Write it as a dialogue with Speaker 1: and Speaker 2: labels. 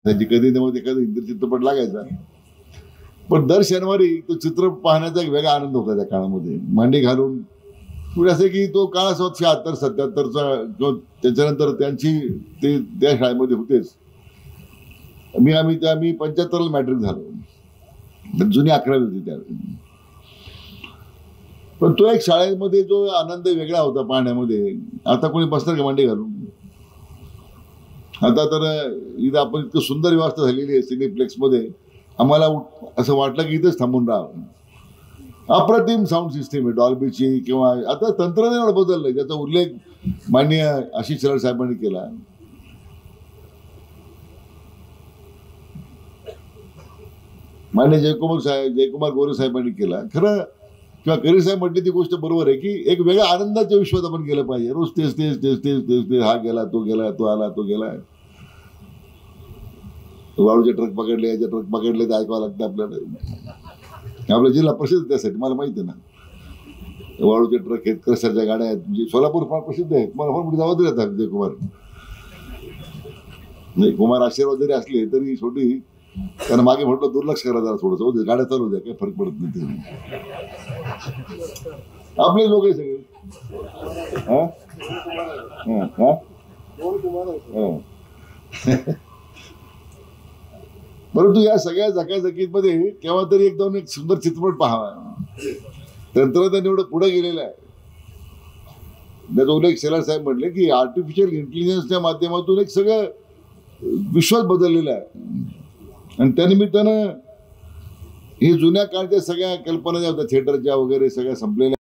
Speaker 1: त्याची कधी नव्हती एखादा हिंदी चित्रपट लागायचा, पण दर शनिवारी तो चित्रपट पाहण्याचा एक वेगळा आनंद होता त्या काळामध्ये. मांडी घालून पुढे असे की तो काळ असा 76-77चा किंवा त्याच्यानंतर त्यांची ते त्या शाळेमध्ये होतेच. आम्ही 75ला मॅट्रिक झालो, जुनी 11वी होती त्यावेळी. पण तो एक शाळेमध्ये जो आनंद वेगळा होता पाहण्यामध्ये, आता कोणी बसणार का मांडी घालून? आता तर इथं आपण इतकं सुंदर व्यवस्था झालेली आहे सिनेप्लेक्स मध्ये, आम्हाला असं वाटलं की इथंच थांबून राहावं. अप्रतिम साऊंड सिस्टीम आहे डॉल्बीची, किंवा आता तंत्रज्ञान बदललंय ज्याचा उल्लेख माननीय आशिष शेलार साहेबांनी केला. माननीय जयकुमार गोरे साहेबांनी केला. खरं किंवा करीर साहेब म्हटली ती गोष्ट बरोबर आहे की एक वेगळ्या आनंदाच्या विश्वात आपण गेलं पाहिजे. रोज तेच तेच तेच तेच तेच तेच, हा गेला तो गेला, तो आला तो गेला, वाळूचे ट्रक पकडले, याचे ट्रक पकडले, ते ऐकावं लागतं आपल्याला. आपला जिल्हा प्रसिद्ध त्यासाठी, मला माहिती आहे ना. वाळूचे ट्रक आहेत, क्रशरच्या गाड्या आहेत, म्हणजे सोलापूर फार प्रसिद्ध आहे. मला फार मोठी जबाबदारी येतात जयकुमार. नाही, कुमार आशीर्वाद जरी असले तरी छोटी, कारण मागे म्हटलं दुर्लक्ष करा जरा थोडंसं, गाड्या चालू द्या, काही फरक पडत नाही. आपले लोक आहे सगळे. परंतु या सगळ्या झकाझकीमध्ये केव्हा तरी एक सुंदर चित्रपट पाहावा. तंत्रज्ञान एवढं पुढे गेलेलं आहे. त्याचा उल्लेख शेलार साहेब म्हटले की आर्टिफिशियल इंटेलिजन्सच्या माध्यमातून एक सगळं विश्वास बदललेलं आहे. आणि त्यानिमित्तानं हे जुन्या काळच्या सगळ्या कल्पना ज्या होत्या थिएटरच्या वगैरे सगळ्या संपलेल्या